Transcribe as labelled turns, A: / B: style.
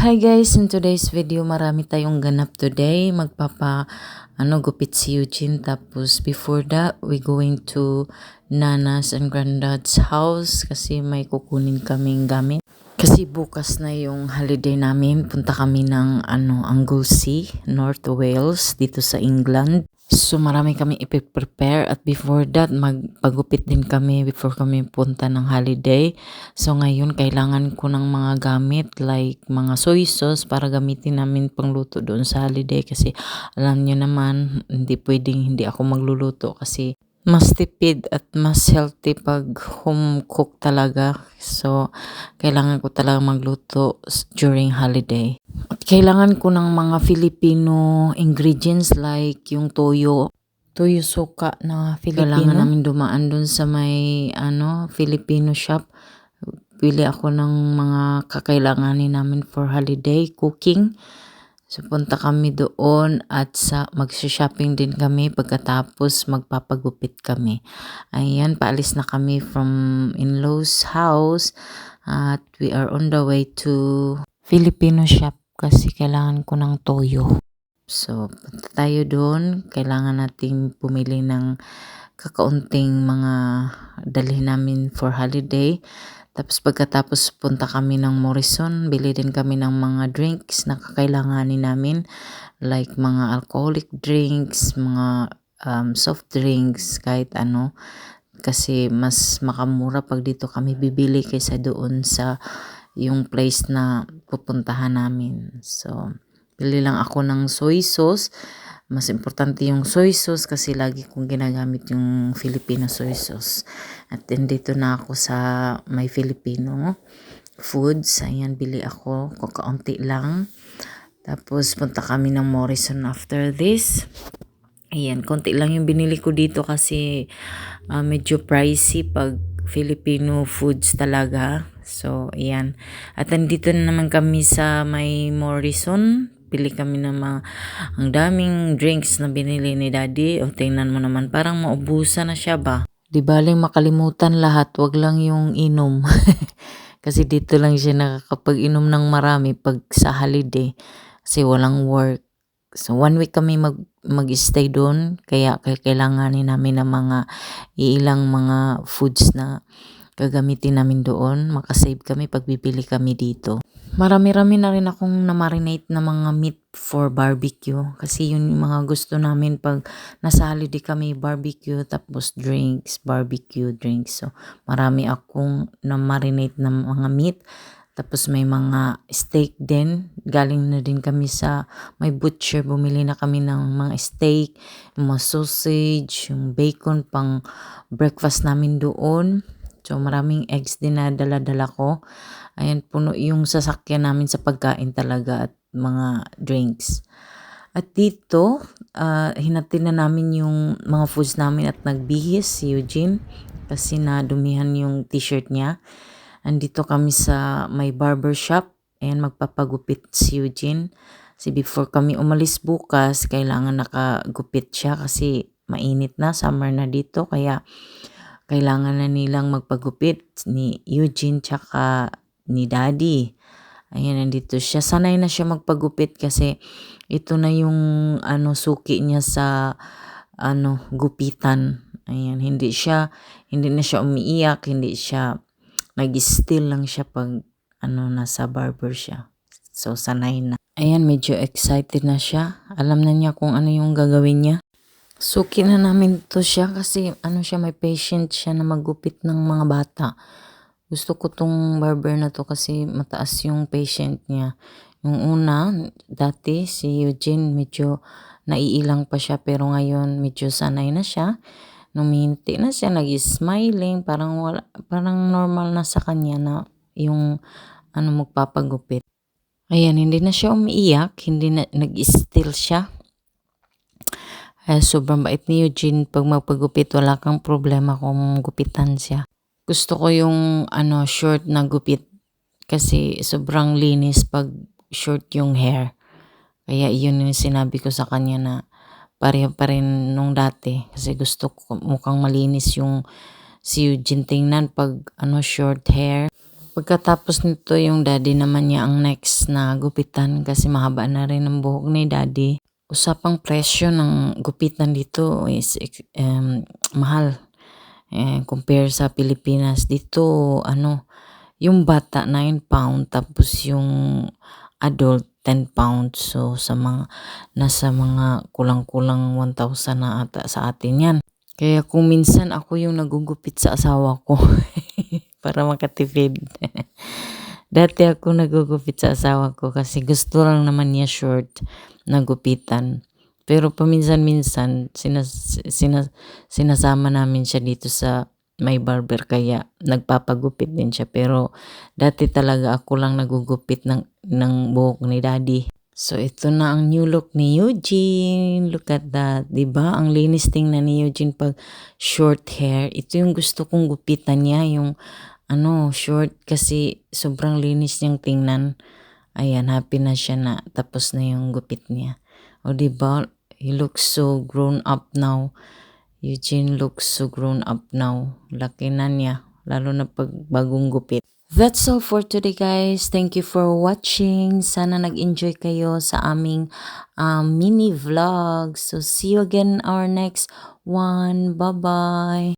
A: Hi guys, in today's video marami tayong ganap today. Gupit si Eugene, tapos before that we going to Nana's and Granddad's house kasi may kukunin kaming gamit. Kasi bukas na yung holiday namin, punta kami ng Anglesey, North Wales dito sa England. So marami kami ipiprepare at before that magpagupit din kami before kami punta ng holiday. So ngayon kailangan ko ng mga gamit like mga soy sauce para gamitin namin pangluto doon sa holiday kasi alam niyo naman hindi pwedeng hindi ako magluluto kasi mas tipid at mas healthy pag home cook talaga. So kailangan ko talaga magluto during holiday. At kailangan ko ng mga Filipino ingredients like yung toyo suka na Filipino. Kailangan namin dumaan dun sa may Filipino shop. Pili ako ng mga kakailanganin namin for holiday cooking. So punta kami doon at magsha-shopping din kami pagkatapos magpapagupit kami. Ayan, paalis na kami from in-laws house at we are on the way to Filipino shop kasi kailangan ko ng toyo. So punta tayo doon, kailangan nating pumili ng kakaunting mga dalhin namin for holiday. Tapos pagkatapos punta kami ng Morrison, bili din kami ng mga drinks na kakailanganin namin like mga alcoholic drinks, mga soft drinks, kahit ano. Kasi mas makamura pag dito kami bibili kaysa doon sa yung place na pupuntahan namin. So, bili lang ako ng soy sauce. Mas importante yung soy sauce kasi lagi kong ginagamit yung Filipino soy sauce. At then dito na ako sa may Filipino foods. Ayan, bili ako. Kakaunti lang. Tapos punta kami ng Morrison after this. Ayan, konti lang yung binili ko dito kasi medyo pricey pag Filipino foods talaga. So, ayan. At nandito na naman kami sa may Morrison. Pili kami ng ang daming drinks na binili ni Daddy. O, tingnan mo naman, parang maubusan na siya ba? Di baling makalimutan lahat, wag lang yung inom. Kasi dito lang siya nakakapag-inom ng marami pag sa holiday. Kasi walang work. So, 1 week kami mag-stay doon. Kaya kailanganin namin ng ilang mga foods na gagamitin namin doon. Makasave kami pag bibili kami dito. Marami-rami na rin akong na-marinate na mga meat for barbecue. Kasi yun yung mga gusto namin pag nasa holiday kami, barbecue, tapos drinks, barbecue drinks. So, marami akong na-marinate na mga meat. Tapos may mga steak din. Galing na din kami sa may butcher. Bumili na kami ng mga steak, mga sausage, yung bacon pang breakfast namin doon. So maraming eggs din na dala-dala ko. Ayan, puno yung sasakyan namin sa pagkain talaga at mga drinks. At dito, hinatid na namin yung mga foods namin at nagbihis si Eugene kasi nadumihan yung t-shirt niya. Andito kami sa may barber shop and magpapagupit si Eugene. Kasi before kami umalis bukas, kailangan nakagupit siya kasi mainit na, summer na dito. Kaya kailangan na nilang magpagupit ni Eugene tsaka ni Daddy. Ayan, nandito siya. Sanay na siya magpagupit kasi ito na yung suki niya sa gupitan. Ayan, hindi na siya umiiyak, hindi siya nag-still lang siya pag nasa barber siya. So, sanay na. Ayan, medyo excited na siya. Alam na niya kung ano yung gagawin niya. Suki na namin to siya kasi may patient siya na maggupit ng mga bata. Gusto ko tong barber na to kasi mataas yung patient niya. Yung una, dati si Eugene medyo naiilang pa siya pero ngayon medyo sanay na siya. Numinti na siya, nag-smiling, parang normal na sa kanya na yung magpapagupit. Ayan, hindi na siya umiiyak, hindi na nag-still siya. Sobrang bait ni Eugene pag magpagupit, wala kang problema kung gupitan siya. Gusto ko yung short na gupit kasi sobrang linis pag short yung hair. Kaya yun yung sinabi ko sa kanya na pareho pa rin nung dati kasi gusto ko mukhang malinis yung si Eugene tingnan pag short hair. pagkatapos nito yung daddy naman niya ang next na gupitan kasi mahaba na rin ang buhok ni daddy. Usapang presyo ng gupitan dito is mahal. Compare sa Pilipinas dito yung bata 9 pound tapos yung adult 10 pounds. So sa mga nasa mga kulang-kulang 1,000 na ata sa atin yan. Kaya kung minsan ako yung nagugupit sa asawa ko para makatipid. Dati ako nagugupit sa asawa ko kasi gusto lang naman niya short na gupitan. Pero paminsan-minsan sinasama namin siya dito sa may barber kaya nagpapagupit din siya. Pero dati talaga ako lang nagugupit ng buhok ni daddy. So ito na ang new look ni Eugene. Look at that, 'di ba? Ang linis tingnan ni Eugene pag short hair. Ito yung gusto kong gupitan niya, yung short kasi sobrang linis niyang tingnan. Ayan, happy na siya na tapos na yung gupit niya. O diba, he looks so grown up now. Eugene looks so grown up now. Laki na niya, lalo na pag bagong gupit. That's all for today guys. Thank you for watching. Sana nag-enjoy kayo sa aming mini vlog. So see you again our next one. Bye-bye.